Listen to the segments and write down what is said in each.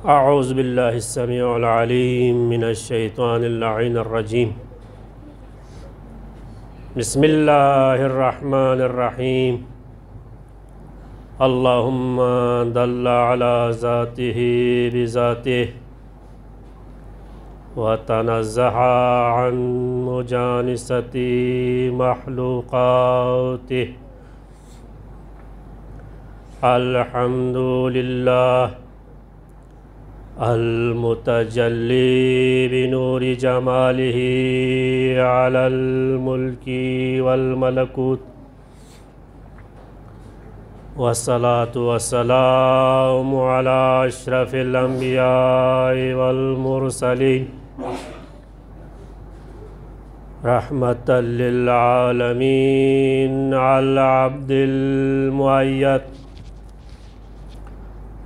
अऊज़ु बिल्लाहि स्समीउल अलीम मिनश्शैतानिर लाइनिर रजीम। बिस्मिल्लाहिर रहमानिर रहीम। अल्लाहुम्मा दल्ला अला ज़ातिही बिज़ातिही व तनज़्ज़हा अन मुजानिसति मख़लूक़ातिही। अल्हम्दुलिल्लाह अल-मुतजल्ली बिनूरि जमालिही अलल मुल्की वल मलकूत वस्सलातु वस्सलामु अला अशरफिल अंबिया'i वल मुरसलीन रहमतल लिल आलमीन अल अब्दिल मुअय्यद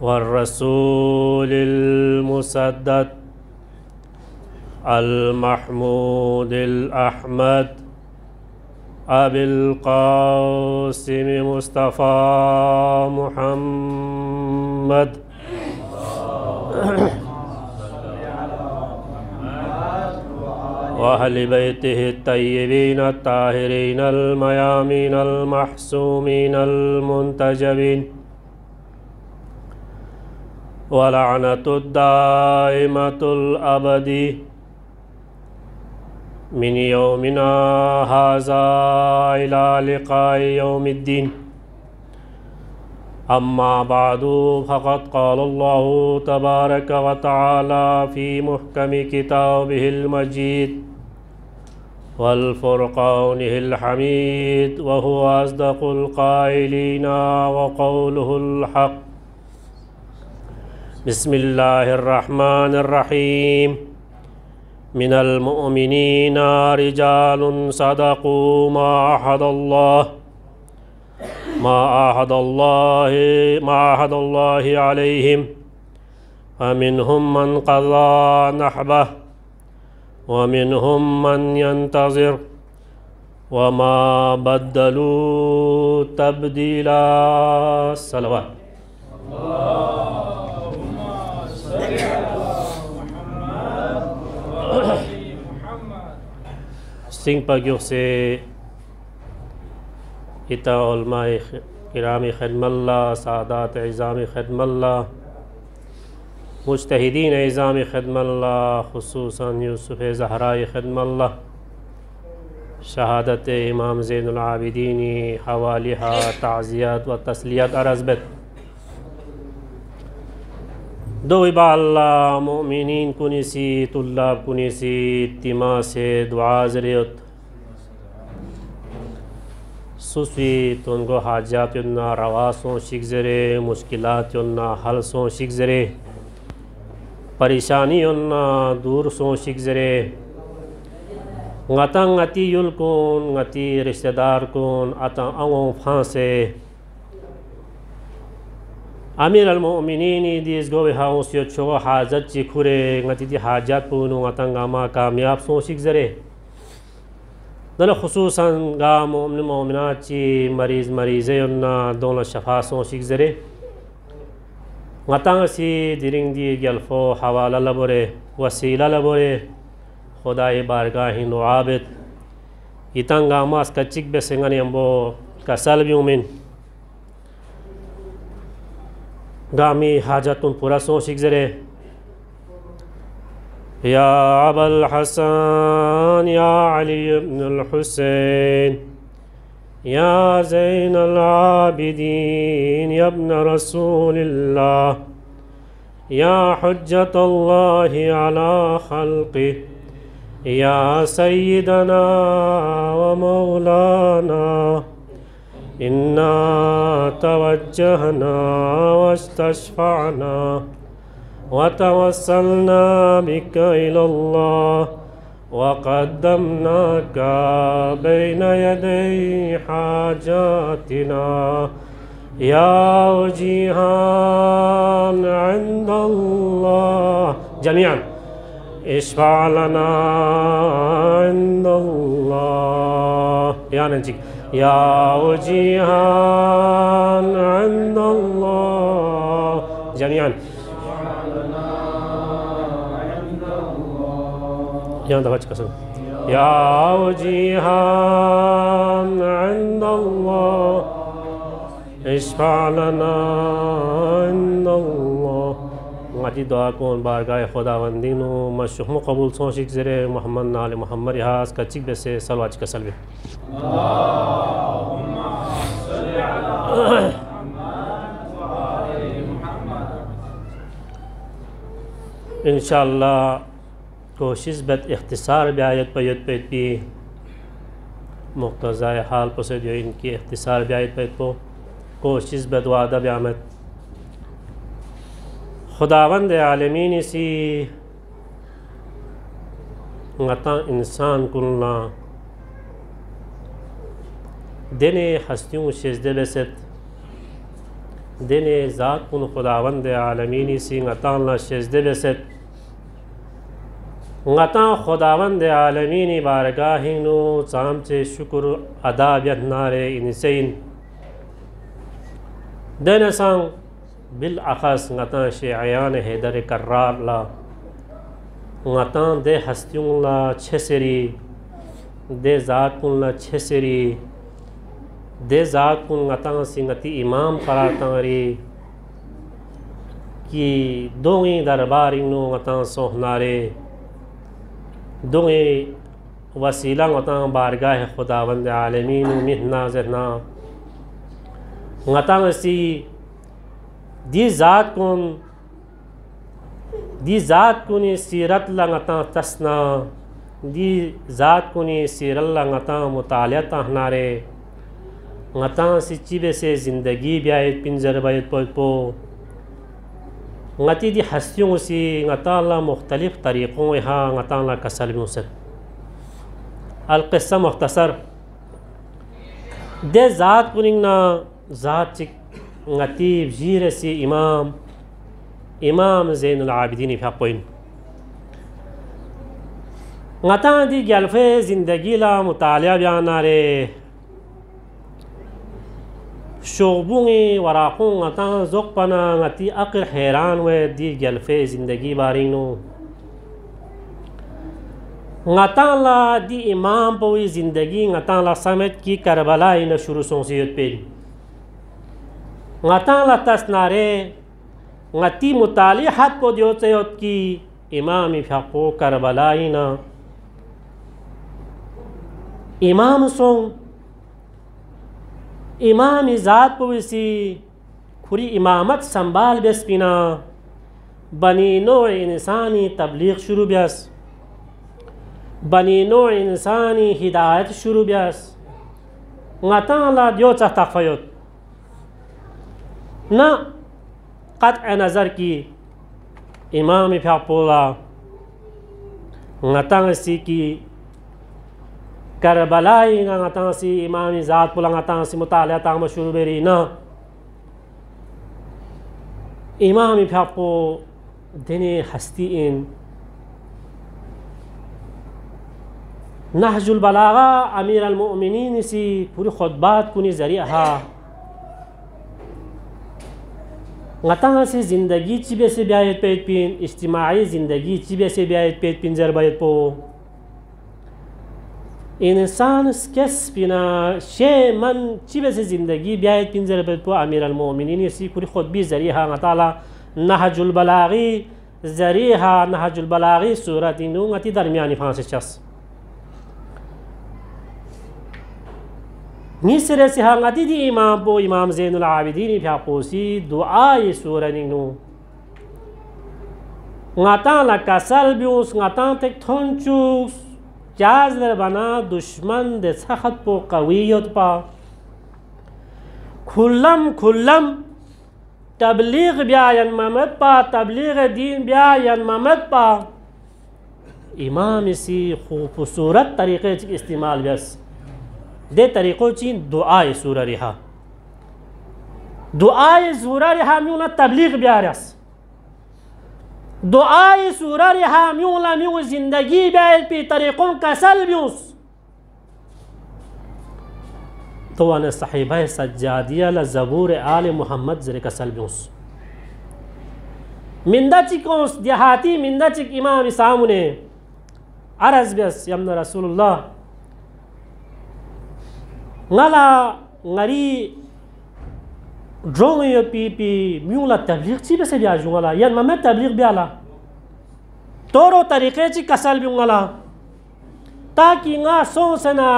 वर्रसूलिल मुसद्दद अल महमूदिल अहमद अबिल क़ासिम मुस्तफ़ा मुहम्मद व अहलि बैतिहि तय्यबीन ताहिरीन अल मयामीन अल महसूमीन अल मुंतजबीन व लअनतुद दाइमतुल अबदी मिन यौमिना हाज़ा इला लिक़ाइ यौमिद्दीन। अम्मा बअदु फ़क़द क़ालल्लाहु तबारक व तआला फ़ी मुहकमि किताबिहिल मजीद वल फ़ुरक़ानिहिल हमीद व हुवा अस्दक़ुल क़ाइलीना व क़ौलुहुल हक़। बिस्मिल्लाहिर्रहमानिर्रहीम। मिनल मुअमिनीना रिजालुन सदक़ू मा अहदुल्लाहि अलैहिम व मिनहुम मन क़ज़ा नहबह व मिनहुम मन यंतज़िर व मा बद्दलू तब्दीला। सलवात। सिंह पगियों से इता उलमाए किरामी ख़िदमल्ला सादात इज़ामी ख़िदमल्ला मुज्तहिदीन इज़ामी ख़िदमल्ला खुसूसन यूसुफ़ ज़हराई ख़िदमल्ला शहादत इमाम ज़ैनुल आबिदीनी हवालिहा ताज़ियत व तस्लियत अरज़बत दो इबाल्ला मोमिनीन कुनिसी तुल्लाब कुनिसी तिमा से दुआ ज़रियत सुसवी तुनको हाजात युन्ना रवासों शिकज़रे मुश्किलात युन्ना हलसों शिकज़रे परेशानी युन्ना दूर सों शिकज़रे ngata ngati yul kun ngati रिश्तेदार kun ata angong फांसे अमीर अल मोमिनीनी दिस गोवे हाउस यो छो हाजत चिखुरे ngati di hajat punu ngata ngama कामयाब सों शिकज़रे दल खुसूसन गा मोमिन मोमिनात ची मरीज़े उन्ना दोनों शफा सों शिकज़रे ngata सी दिरिंग दी गल्फो हवाला लबोरे वसीला लबोरे खुदाई बारगाही नुआबिद इतंगा मास कच्चिक बेसेंगनी अम्बो कसल ब्यूमिन गामी हाजतुन पूरा सों शिकज़रे या अबल हसन या अली इब्नुल हुसैन या ज़ैनुल आबिदीन या इब्न रसूलिल्लाह या हुज्जतुल्लाहि अला खल्क़िही या सय्यदना व मौलाना इन्ना तवज्जहना वस्तशफ़अना व तवस्सलना बिका इलल्लाह व क़द्दमनाका बैन यदै हाजातिना या वजीहान इंदल्लाह जमीअन इश्फ़ा लना इंदल्लाह या नंची या वजीहान इंदल्लाह जमीअन यहाँ दफा कसम या वजीहान इंदल्लाह इश्फा लना इंदल्लाह ngaji doa kon bargahe खुदावंदी नो मशहुम कबूल सोशिक ज़रे मोहम्मद नाल मोहम्मद रिहाज का चिक से सलवाज का सलवे इंशाअल्लाह कोशिश बत इख्तिसार ब्यायत पैत भी मुक्तज़ाए हाल पसे जो इनकी इख्तिसार ब्यायत पैत को कोशिश बत वादा ब्यामत खुदावंद आलमीन सी ngata इंसान कुलना देने हस्तियों शेजदे बेसत देने ज़ात कुन खुदावंद आलमीन सी ngata ला शेजदे बेसत ngata खुदावंद आलमीन बारगाहिनो साम से शुक्र अदा ब्यनारे इनसेन देने सांग बिल अख़स ngata शेयान हैदर कर्रार ला ngata दे हस्तियों ला छेसरी दे ज़ात कुन ला छेसरी दे ज़ात कुन ngata सिंगती इमाम करार तंगरी कि दोंगी दरबार इनो ngata सोहनारे दोंगी वसीला ngata बारगाह खुदावंद आलमीन मिहना जना ngata सी दी ज़ात कुनी सीरत लंगता तस्ना दी ज़ात कुनी सीरल लंगता मुतालिया तहनारे ngata सिच्ची से ज़िंदगी ब्यायत पिंजर बैत पो ngati दी हस्तियों सी ngata ला मुख्तलिफ तरीक़ों यहाँ ngata ला कसल मुसर अल-क़िस्सा मुख्तसर दे ज़ात कुनिंगना ज़ात चिक ngati जीर सी इमाम ज़ैनुल आबिदीन फ़ाक़ोइन ngata दी गल्फ़े ज़िंदगी ला मुतालिया ब्यानारे शोबुंगी वराक़ों ngata ज़ोक़ पना ngati अक़ल हैरान वे दी गल्फ़े ज़िंदगी बारिनो ngata ला दी इमाम पोई ज़िंदगी ngata ला समझ की करबला इन शुरू सोंसियत पे ngata ला तस्नारे ngati मुतालिहात को दियो चयोत की इमाम फ़ाक़ो करबलाइना इमाम सों इमाम ज़ात पोसी खुरी इमामत संभाल बेसपिना बनी नो इंसानी तबलीग शुरू ब्यास बनी नो इंसानी हिदायत शुरू ब्यास ngata ला दियो चाहता फ़योत ना क़त्अ नज़र की इमाम फ़ाक़ोला ngata सी की करबलाई ना ngata सी इमाम ज़ात पोला ngata सी मुतालिया ताम शुरू बेरी ना इमाम फ़ाक़ो दिने हस्ती इन नहजुल बलागा अमीर अल-मुअमिनीन सी पूरी खुतबात कुनी ज़रिया ngata से ज़िंदगी चिबे से ब्यायत पेट पिन इज्तिमाई ज़िंदगी चिबे से ब्यायत पेट पिन ज़रबायत पो इंसान स्केस पिना शे मन चिबे से ज़िंदगी ब्यायत पिन ज़रबायत पो अमीर अल-मुअमिनीन सी पूरी खुद भी ज़रिया ngata ला नहजुल बलागी ज़रिया नहजुल बलागी सूरत इनु ngati दरमियानी फांसे चस मिसरे से ngati दी इमाम पो इमाम ज़ैनुल आबिदीन फ़ाक़ोसी दुआ ये सूरत इनु ngata ला कसल बिउस ngata तक थोंचुस जाज़र बना दुश्मन दे सख़त पो कवियत पा खुल्लम खुल्लम तबलीग ब्यायन ममद पा तबलीग दीन ब्यायन ममद पा इमाम इसी खूबसूरत तरीक़े इस्तेमाल बस दे तरीक़ों चीन दुआए सूरा रिहा दुआए सूरा रिहा म्यूना तबलीग ब्यारस दुआए सूरा रिहा म्यूला म्यू ज़िंदगी ब्याय पे तरीक़ों कसल ब्यूस तो अने साहिबा सज्जादिया ला ज़बूर आल मोहम्मद ज़रे कसल ब्यूस मिंदा चिकोस देहाती मिंदा चिक इमाम सामने arz bias yamna Rasulullah ngala ngari drong yo pi miula tabligh chi bese biya jungala yan mama tabligh biala toro tariqe chi kasal bi ngala ताकि nga सोसना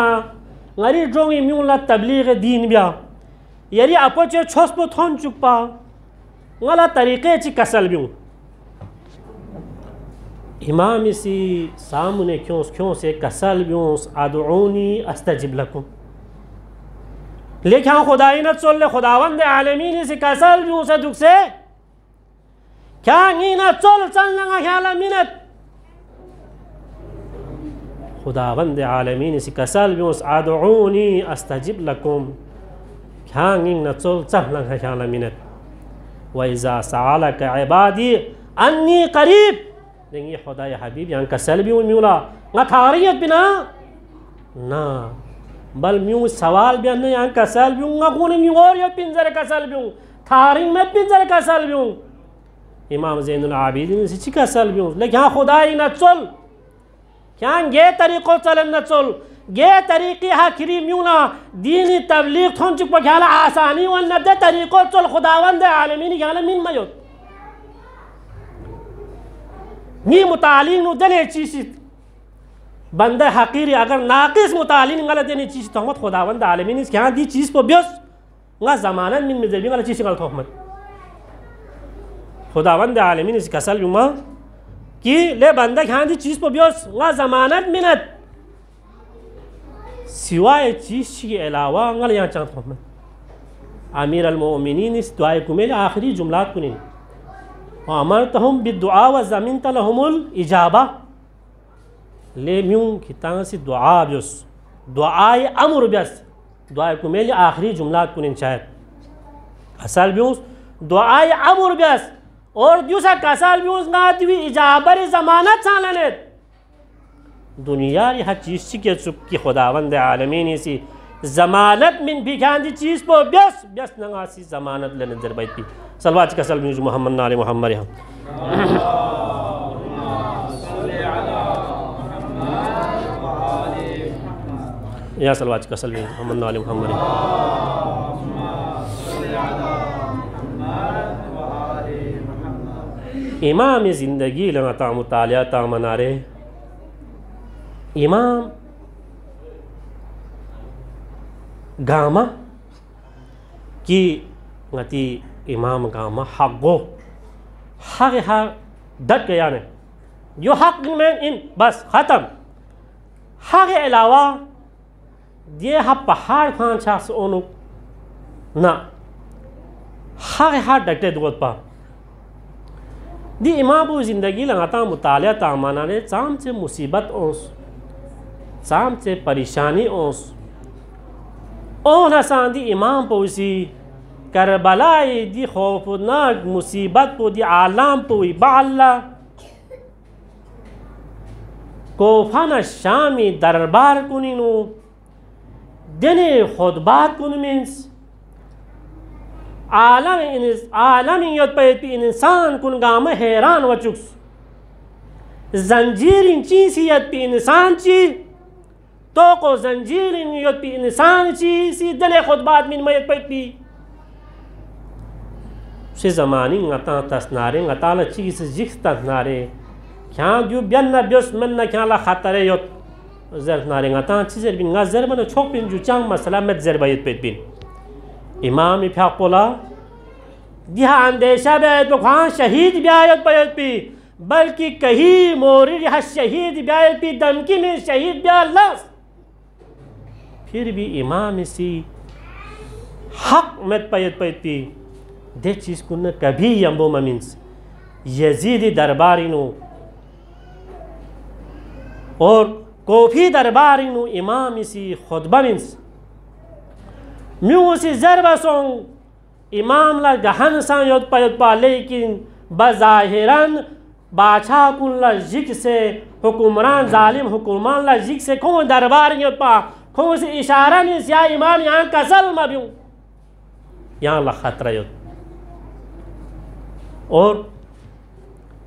ngari drongi miula tabligh din biya yari apoche chospo thon chukpa ngala tariqe chi kasal biu imam isi सामने क्यों से कसल बिu अदउनी अस्ताजिब लकुम लेकिन खुदाई न चल खुदावंद आलमीन से कसल बिu से दुख से क्या नी न चल चलना ख्याल मिनट खुदावंद आलमीन से कसल बिu अदउनी अस्ताजिब लकुम क्या नी न चल चलना ख्याल मिनट व इज़ा सअलक इबादी अन्नी करीब देंगे खुदा या हबीब यहाँ कसल बिu मिला nga thariat bina na bal miu sawal bian yang kasal biu nga kuni miu और ये पिंजरे kasal biu थारिंग में पिंजरे kasal biu इमाम ज़ैनुल आबिदीन से ची kasal biu लेकिन यहाँ खुदा ही न चल क्या ये तरीक़ों चलन न चल ये तरीक़े हाकिरी मिu ना दीनी तबलीग थोन चुप ख्याल आसानी वन न दे तरीक़ों चल खुदावंद आलमीन ख्याल मिन मयोत नी मुतालिन नु दने चीज़ बंदे हकीरी अगर नाकिस मुतालिन गलत देने चीज़ तो मत खुदावंद आलमीन इस क्या दी चीज़ को बियस ना ज़मानन मिन में जल्दी गलत चीज़ गलत हो मत खुदावंद आलमीन इस कसल युमा कि ले बंदे क्या दी चीज़ को बियस ना ज़मानत मिनट सिवाय चीज़ के अलावा गलत यहाँ चांद हो मत आमिर अल-मोमिनीन इस दुआए को मेरे आखिरी जुमलात को नहीं अमरतहुम बिद्दुआ व ज़मीनत लहुमुल इजाबा ले म्यूं कितां से दुआ बियस दुआए अमर बियस दुआए को मेले आखिरी जुमलात कुन शायद असल बियस दुआए अमर बियस और दूसरा कसal बियस गादवी इजाबर ज़मानत सालने दुनिया री हर चीज़ के चुप की खुदावंद आलमीन सी ज़मानत मिन भी गांधी चीज़ पर बियस बियस नंगा सी ज़मानत लेने जरबाइत भी सलवात कसल बियस मोहम्मद नाले मोहम्मद हम या सलवात कसल बियस मोहम्मद नाले मोहम्मद इमाम ज़िंदगी लगाता मुतालिया ता मनारे इमाम गामा की गति इमाम गामा हक़ो हक़ डट गया ने जो हक़ में इन बस ख़त्म हक़ अलावा ये हा पहाड़ खान छास ओनु ना हक़ डटे दुगत पा दी इमाम ज़िंदगी लगाता मुतालिया तामाना ने चाम से मुसीबत ओस चाम से परेशानी ओस ओन हसान दी इमाम पोसी करबलाई दी खौफनाक मुसीबत को दी आलाम पोई बाल्ला कोफाना शामी दरबार कुनिनु देने खुदबात कुन मीन्स आलम यद पे इंसान कुन गाम हैरान वचुक्स जंजीर चीसियत पे इंसान ची तो को जंजीर यद पे इंसान ची सी दले खुदबात मिन मयत पे से Zamani ngata tasnare ngata la चीज जिक्स tasnare क्या जो बियन बियस मन न क्या ला खतरे यत जर नारे ngata चीज़ बिन गजर मन छोक बिन जो चांग मसला मत जर bayet पे बिन इमाम इफाक़ुला दिहा अंदेशा बैत खान शहीद ब्यायत बैत पी बल्कि कहीं मोरी यह शहीद ब्यायत पी दमकी में शहीद ब्यालस फिर भी इमाम इसी हक मत पैत पी दे चीज़ को न कभी यम्बो ममीन्स यजीदी दरबारिनो और कोफी दरबारिनो इमाम इसी खुतबा means mu C Jarba song इमाम ला गहन सा योद पा लेकिन बज़ाहिरन बादशाह कुन ला जिक से हुकुमरान जालिम हुकुमान ला जिक से कौन दरबार योद पा कौन से इशारा नहीं सिया इमाम यहाँ कसल मब्यू यहाँ ला खतरा योद और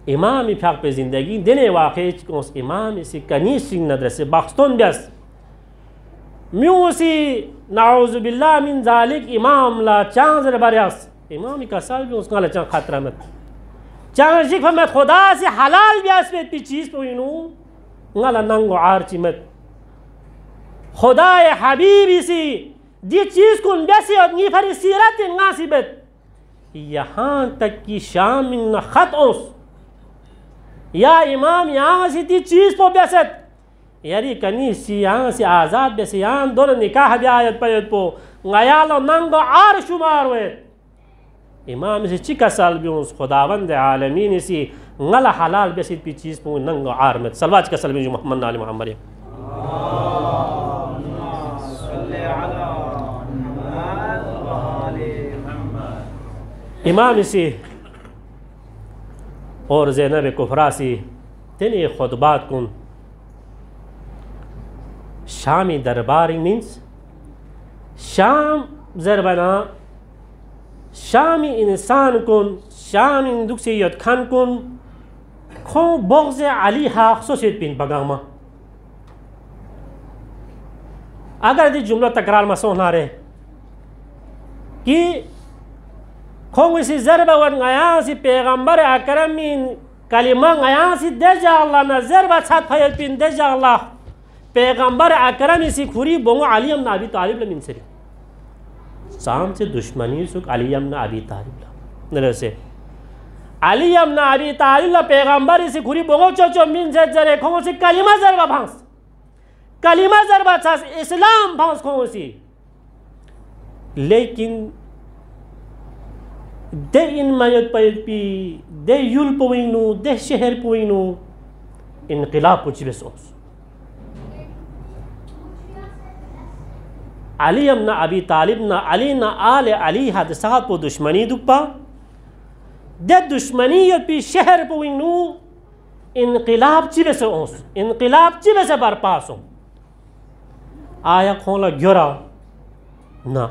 इमाम फ़ाक पे ज़िंदगी दिन वाक़े उस इमाम से कनी सिंह नदर से बख्तुन ब्यास म्यूसी नाउज़ु बिल्लाह मिन ज़ालिक इमाम ला चांज़र बरयास इमाम का साल भी उसका लचा खतरा मत चांज़िक में खुदा से हलाल ब्यास पे पी चीज़ पोइनू ngala nango archi met खुदा हबीबी सी दी चीज को बेसी और नी फरी सीरत नासिबत यहाँ तक कि शाम न खत ओस या इमाम यहाँ से दी चीज को बेसत यारी कनी सी यहाँ से आज़ाद बेसे यहाँ दोनों निकाह भी आयत पैद पो गयालो नंगो आर शुमार वे इमाम से चिका साल भी उस खुदावंद आलमीन सी ngala halal besit pi cheese po nang armet salwat ka salmi muhammad ali muhammad इमाम सी और ज़ैनब कुफरा सी तेने खुतबात कुन शामी दरबारी मीन्स शाम ज़रबना शामी इंसान कुन शामी दुखसियत खान कुन खो बग़्ज़ अली हाक़ सोचेत पिन बगामा अगर दी जुमला तकरार में सोना रहे कि खोंग सी ज़रबा वन गया सी पैगंबर अकरमीन कलिमा गया सी दे जा अल्लाह न ज़रबा छत फैल पिन दे जा अल्लाह पैगंबर अकरमी सी खुरी बोंग अली अम्न अबी तालिब लमिन से शाम से दुश्मनी सुख अली अम्न अबी तालिब नरे से अली अम्न अबी तालिब पैगंबर सी खुरी बोंग चो मिन जरे खोंग सी कलिमा ज़रबा भांस कलिमा ज़रबा छास इस्लाम भांस खोंग सी लेकिन दे इन मयत पी दे युल पोइनु दे शहर पोइनु इनकलाब पुछ बेसोस अली अम्ना अबी तालिब ना अली ना आले अली हादसात पो दुश्मनी दुपा दे दुश्मनी पी शहर पोइनु इनकलाब चिबेसोस इनकलाब चिबेसे बरपासो आया खोला ग्योरा ना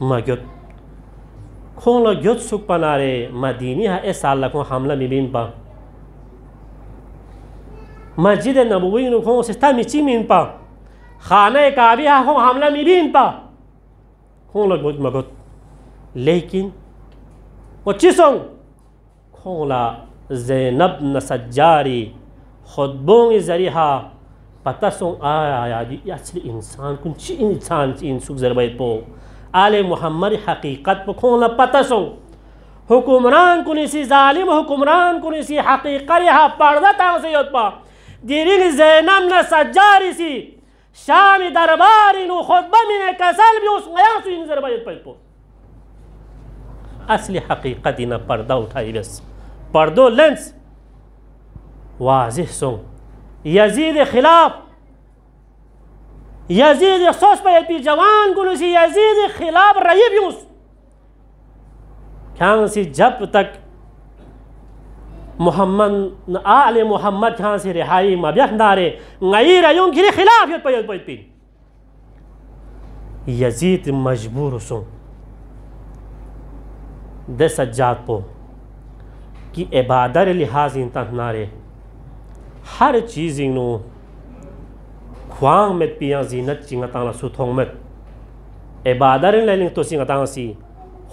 मग्योत खोला ग्योत सुख पनारे मदीनी हा ए साल को हमला मिबिन पा मस्जिद नबवी नु खो सिस्ता मिची मिन पा खाना काबी हा खो हमला मिबिन पा खोला ग्योत मगत लेकिन वो चिसों खोला ज़ैनब न सज्जारी खुतबों ज़रिहा पता सों आया दी असली इंसान कुन ची इंसान ची इंसुक ज़रबे पो आले मोहम्मद हकीकत पर खोला पता सो हुकुमरान कुनी सी जालिम हुकुमरान कुनी सी हकीकत यहाँ पर्दा तांग से योत पा दिरिंग ज़ैनब न सज्जारी सी शामी दरबारी नु खुतबा में कसल भी उस गया सु इन ज़रबे पो असली हकीकत ना पर्दा उठाई बस पर्दो लेंस वाज़िह सो यजीद खिलाफ यजीद सोच पे पी जवान को सी यजीद खिलाफ रही भी उस क्या सी जब तक मोहम्मद आले मोहम्मद क्या सी रिहाई मब्यख नारे नई रयों के खिलाफ ये पे यजीद मजबूर सो दे सज्जाद पो कि इबादत लिहाज इंता नारे हर चीज़ नो ख्वांग में पिया जीनत चिंगतांग सुथोंग में इबादत लेलिंग तो चिंगतांग सी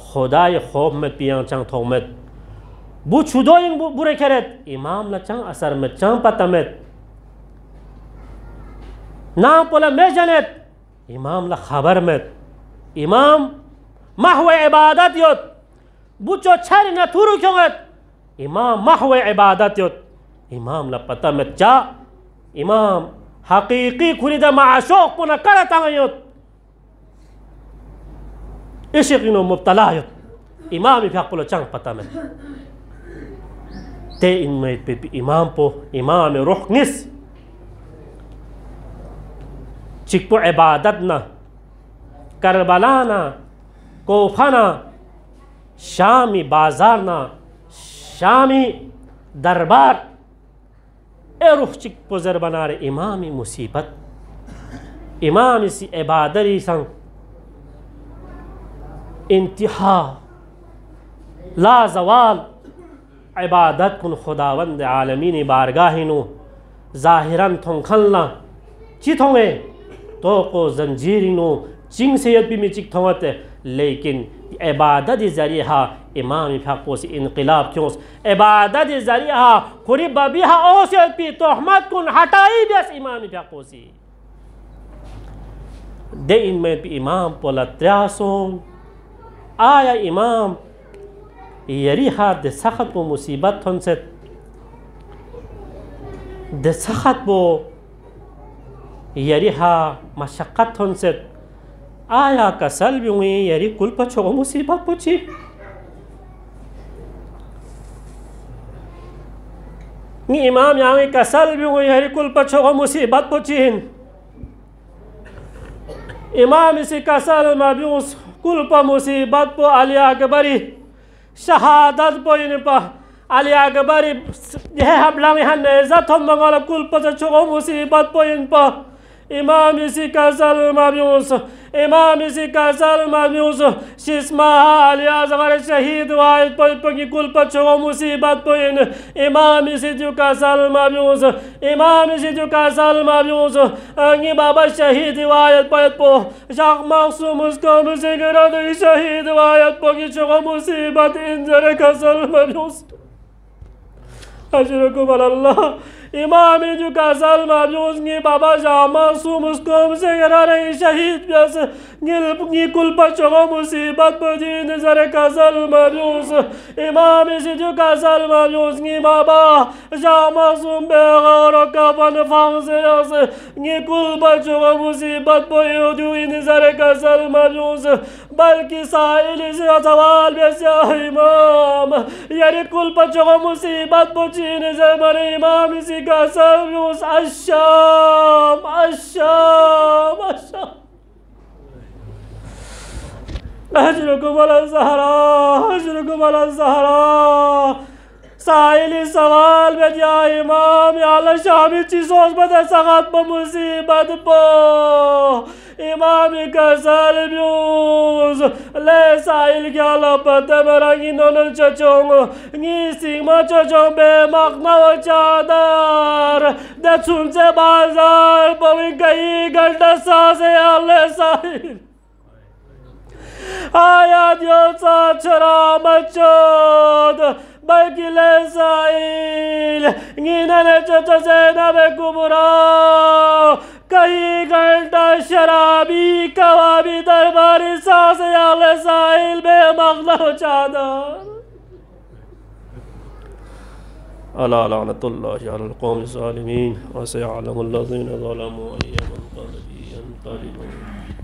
खुदाई खौफ में पिया चंग थोंग में बु छुदोइंग बुरे खेरेत इमाम ला चंग असर में चंग पता में ना पोला में जनेत इमाम ला खबर में इमाम महवे इबादत योत बुचो छरी न थुरु क्योंगत इमाम महवे इबादत योत इमाम ला पता में चा इमाम हकीकी खुरीदा माशोक पुना करता योत इश्क़िनो मुब्तला योत इमाम इफ़ाक़ पुला चंग पता में ते इनमें पे इमाम पो इमाम रूह निस चिकपो इबादत ना करबला ना कोफा ना शामी बाजार ना शामी दरबार ए रुख चिक पुजर बना रहे इमामी मुसीबत इमाम इसी इबादरी संग इंतहा ला जवाल इबादत कुन खुदावंद आलमीन बारगाहिनो ज़ाहिरन थोंखलना चिथोंगे तो को जंजीरिनो चिंग से यद भी में चिक थोंगते लेकिन इबादत ज़रिया इमाम फाकोस इनकलाब क्यों इबादत ज़रिया खुरी बबिहा ओसियत भी तोहमत कुन हटाई बस इमाम फाकोसी दे इनमें भी इमाम पोला त्रासों आया इमाम यरी हाथ दे सख्त वो मुसीबत थोंसे दे सख्त वो यरी हा मशक्क़त थोंसे आया कसल भी हुई यरी कुल पछो मुसीबत पूछी नी इमाम यहाँ कसल भी हुई यरी कुल पछो मुसीबत पूछी इमाम इसी कसल माब्यूस कुल पर मुसीबत पो अली अकबरी शहादत पो इन पर अली अकबरी यह हम लंग यहाँ नेज़त हम मंगल कुल पर छो मुसीबत पो इन पर इमाम इसी कसल माब्यूस इमाम इसी कसल माब्यूस शिस्मा अली अज़गर शहीद वायद पर कुल पर छो मुसीबत पो इन इमाम इसी जो कसल माब्यूस इमाम इसी जो कसल माब्यूस अंगी बाबा शहीद वायद पर पो शाख मासूम उसको मुझे गिरा दे शहीद वायद पर छो मुसीबत इन जरे कसल माब्यूस अजरकुम अल्लाह इमाम जो कसल माब्यूस नी बाबा शाह मासूम उसको मुझे गिरा रही शहीद प्यास नी कुल पर छो मुसीबत बजी नजर कसल माब्यूस इमाम इसी जो कसल माब्यूस नी बाबा शाह मासूम बेगार कफन फांसे से नी कुल पर छो मुसीबत बजी नजर कसल माब्यूस बल्कि साइल से सवाल बेसा इमाम यारी कुल पर छो मुसीबत बजी नजर बने इमाम इसी कसम अश्शाम अश्शाम अश्शाम अजरकुम अला ज़हरा अजरकुम अला ज़हरा साइल सवाल में जा इमाम या शामी चीज़ों बता सगात पर मुसीबत पर इमाम कसल ब्यूज ले साइल क्या लपते मरांगी नोनल चचोंग नी सिंगमा चचोंग बे मखना चादर दे सुनसे बाजार पवी कई घंटा सासे आले साइल आया दियो साचरा मचोद बल्कि ले साइल नीना ने चचा से नबे कुबरा कई घंटा शराबी कवाबी दरबारी सास आले साइल बे मगना चादर अला लानतुल्लाहि अलल कौमिज़ ज़ालिमीन व सयअलमुल लज़ीना ज़लमू अय्यम मुनक़लिबिन।